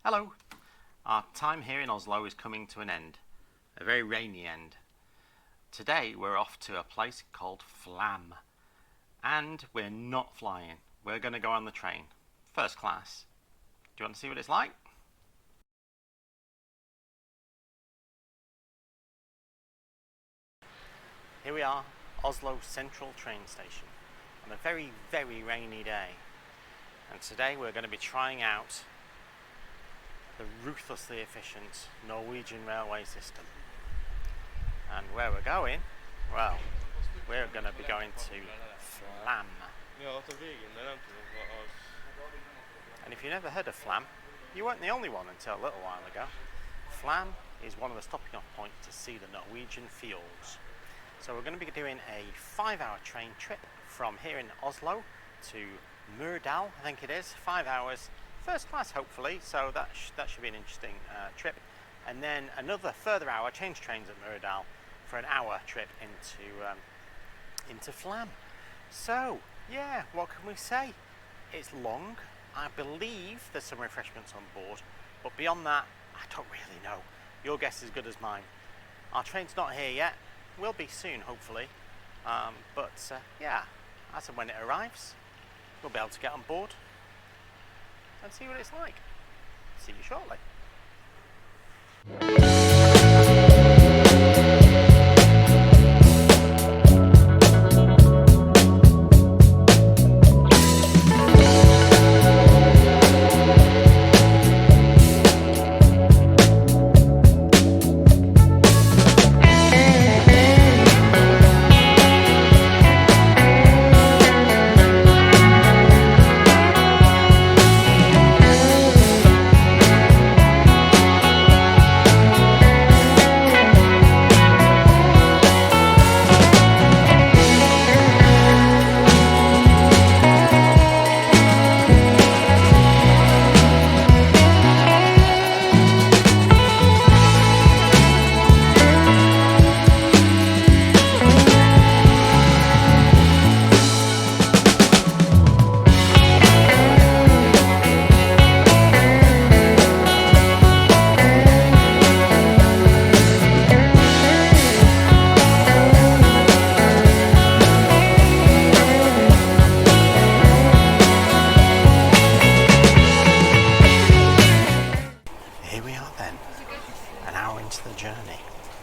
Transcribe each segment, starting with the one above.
Hello! Our time here in Oslo is coming to an end, a very rainy end. Today we're off to a place called Flåm, and we're not flying. We're going to go on the train, first class. Do you want to see what it's like? Here we are, Oslo Central train station, on a very, very rainy day. And today we're going to be trying out the ruthlessly efficient Norwegian railway system. And where we're going, well, we're going to be going to Flåm. And if you never heard of Flåm, you weren't the only one until a little while ago. Flåm is one of the stopping off points to see the Norwegian fjords. So we're going to be doing a 5-hour train trip from here in Oslo to Myrdal, I think it is, 5 hours. First class, hopefully, so that should be an interesting trip. And then another further hour, change trains at Myrdal for an hour trip into Flåm. So, yeah, what can we say? It's long. I believe there's some refreshments on board, but beyond that, I don't really know. Your guess is as good as mine. Our train's not here yet. Will be soon, hopefully. Yeah, as and when it arrives, we'll be able to get on board and see what it's like. See you shortly.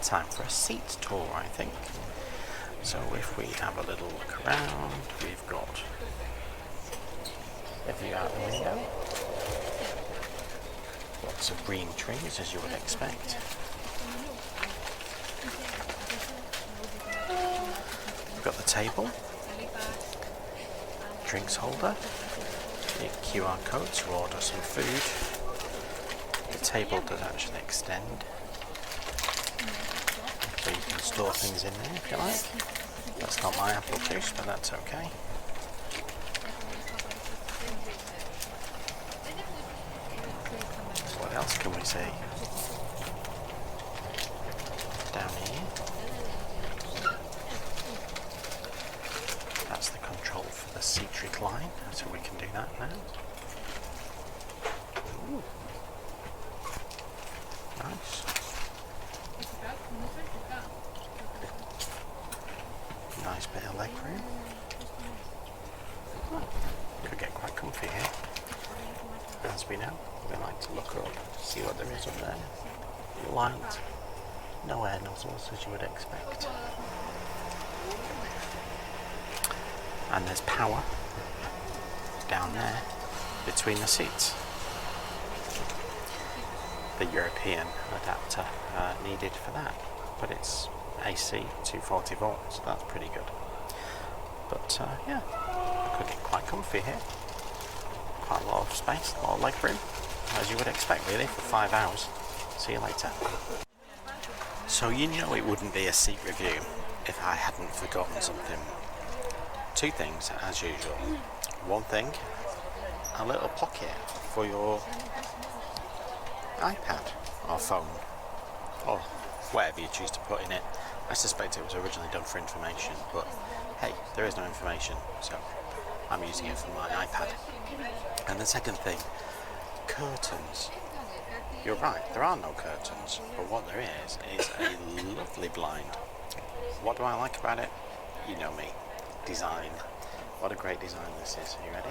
Time for a seat tour, I think. So if we have a little look around, we've got a view out the window. Lots of green trees, as you would expect. We've got the table, drinks holder, the QR code to order some food. The table does actually extend, so you can store things in there if you like. That's not my apple juice, but that's okay. So what else can we see? Down here. That's the control for the seat recline, so we can do that now. Ooh. Nice. Nice bit of leg room. Could get quite comfy here. As we know, we like to look up, see what there is up there. Light, no air nozzles as you would expect. And there's power down there between the seats. The European adapter needed for that, but it's AC 240 volts, so that's pretty good. But yeah, I could get quite comfy here. Quite a lot of space, a lot of leg room, as you would expect really for 5 hours. See you later. So you know it wouldn't be a seat review if I hadn't forgotten something. Two things as usual. One thing, a little pocket for your iPad or phone or whatever you choose to put in it. I suspect it was originally done for information, but hey, there is no information, so I'm using it for my iPad. And the second thing, curtains. You're right, there are no curtains, but what there is a lovely blind. What do I like about it? You know me. Design. What a great design this is. Are you ready?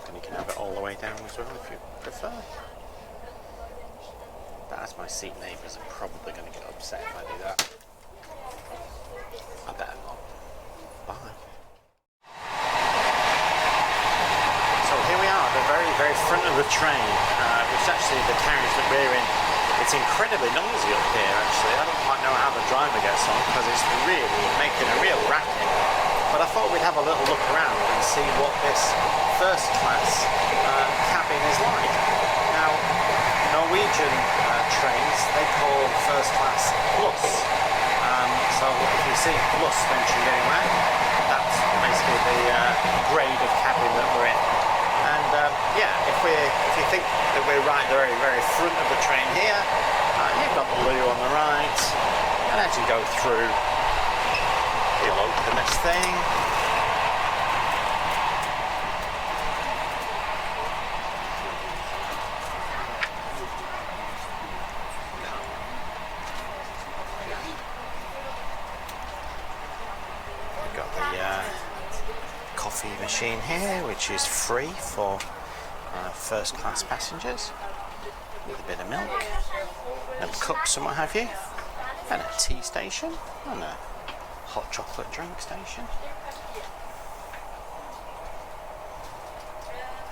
And you can have it all the way down as well if you prefer. But as my seat neighbours are probably going to get upset if I do that. I better not. Bye. So here we are at the very, very front of the train, which is actually the carriage that we're in. It's incredibly noisy up here actually. I don't quite know how the driver gets on because it's really making a real racket. But I thought we'd have a little look around and see what this first class cabin is like. Now, Norwegian trains, they call first class plus. So if you see plus mentioned anywhere, that's basically the grade of cabin that we're in. And yeah, if you think that we're right at the very, very front of the train here, you've got the loo on the right, and as you go through, you'll open this thing. Coffee machine here, which is free for first class passengers, with a bit of milk and cups and what have you, and a tea station and a hot chocolate drink station,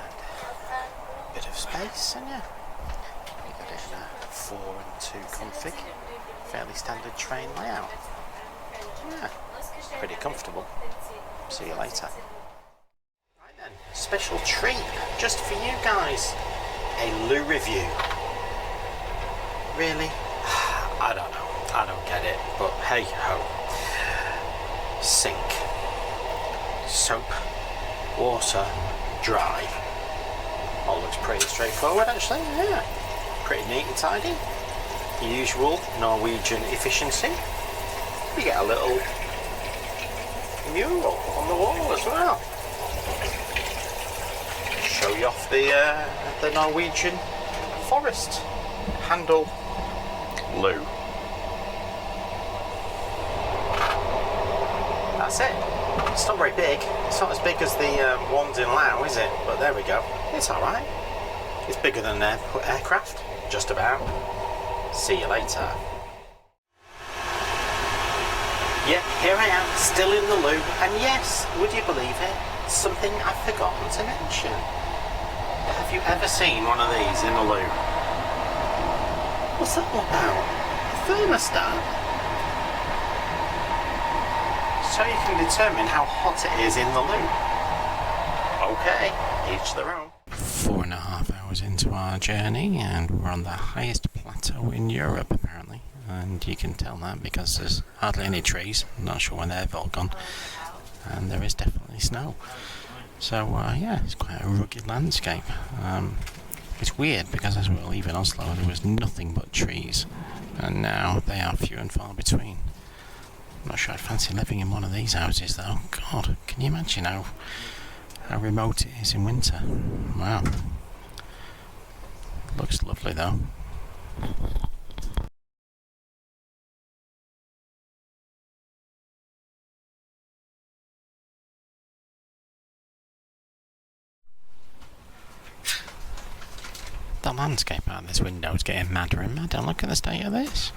and a bit of space. And yeah, you got it in a 4 and 2 config, fairly standard train layout. Yeah, pretty comfortable. See you later. Special treat just for you guys, a loo review. Really? I don't know, I don't get it, but hey ho. Sink, soap, water, dry. All looks pretty straightforward actually. Yeah, pretty neat and tidy. The usual Norwegian efficiency. You get a little mural on the wall as well. Show you off the Norwegian forest handle loo. That's it. It's not very big. It's not as big as the ones in Lao, is it? But there we go. It's alright. It's bigger than an aircraft. Just about. See you later. Yep, here I am, still in the loo. And yes, would you believe it? Something I've forgotten to mention. Have you ever seen one of these in the loo? What's that all about? A thermostat? So you can determine how hot it is in the loo. Okay, each their own. 4.5 hours into our journey, and we're on the highest plateau in Europe apparently. And you can tell that because there's hardly any trees. I'm not sure when they've all gone. And there is definitely snow. So yeah, it's quite a rugged landscape. It's weird because as we were leaving Oslo there was nothing but trees, and now they are few and far between. I'm not sure I'd fancy living in one of these houses though. God, can you imagine how remote it is in winter? Wow. Looks lovely though. The landscape out this window is getting madder and madder. Look at the state of this.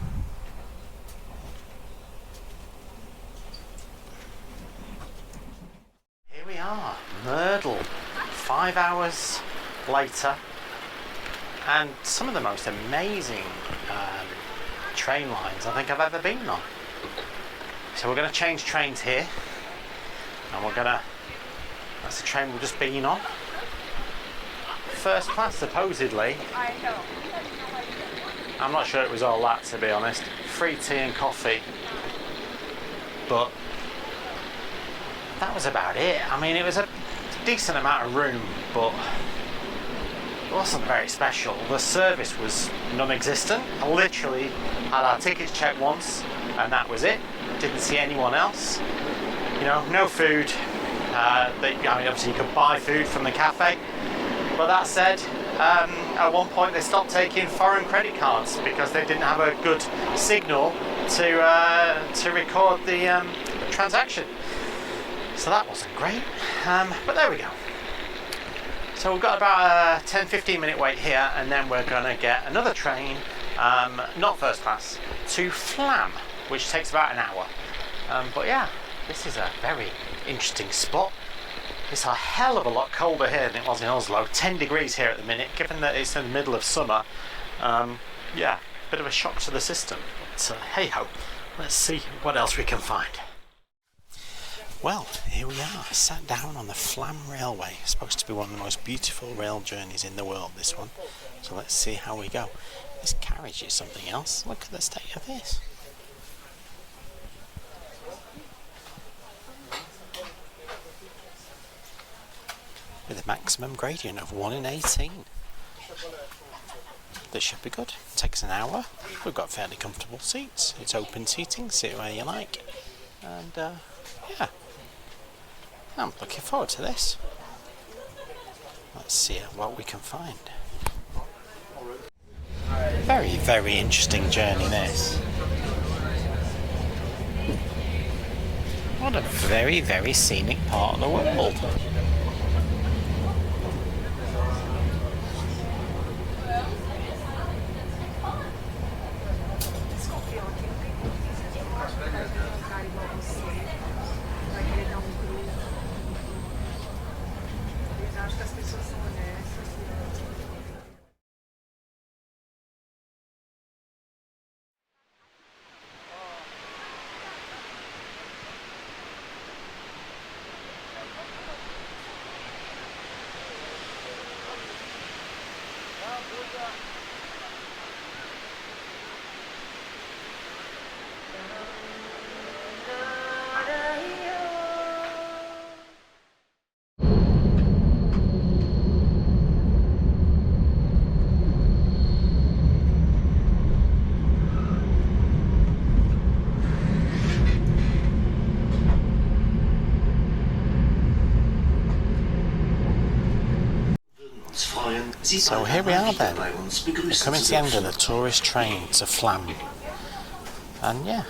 Here we are, Myrdal. 5 hours later, and some of the most amazing train lines I think I've ever been on. So we're going to change trains here, and that's the train we've just been on. First class supposedly. I'm not sure it was all that, to be honest. Free tea and coffee, but that was about it. I mean, it was a decent amount of room, but it wasn't very special. The service was non-existent. I literally had our tickets checked once, and that was it. Didn't see anyone else. You know, no food. I mean, obviously you could buy food from the cafe, but that said, at one point they stopped taking foreign credit cards because they didn't have a good signal to record the transaction. So that wasn't great, but there we go. So we've got about a 10-15 minute wait here, and then we're going to get another train, not first class, to Flåm, which takes about an hour. But yeah, this is a very interesting spot. It's a hell of a lot colder here than it was in Oslo. 10 degrees here at the minute, given that it's in the middle of summer. Yeah, bit of a shock to the system. But hey ho, let's see what else we can find. Well, here we are, sat down on the Flåm Railway. It's supposed to be one of the most beautiful rail journeys in the world, this one. So let's see how we go. This carriage is something else. Look at the state of this. With a maximum gradient of 1 in 18. This should be good. It takes an hour. We've got fairly comfortable seats. It's open seating, sit where you like. And yeah, I'm looking forward to this. Let's see what we can find. Very, very interesting journey this. What a very, very scenic part of the world. So here we are then, we're coming to the end of the tourist train to Flåm. And yeah,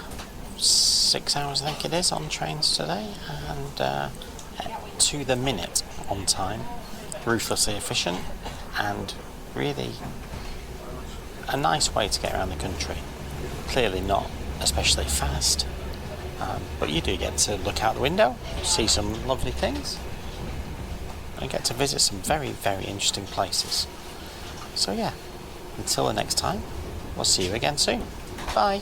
6 hours I think it is on trains today, and to the minute on time, ruthlessly efficient, and really a nice way to get around the country. Clearly not especially fast, but you do get to look out the window, see some lovely things, and get to visit some very, very interesting places. So yeah, until the next time, we'll see you again soon. Bye.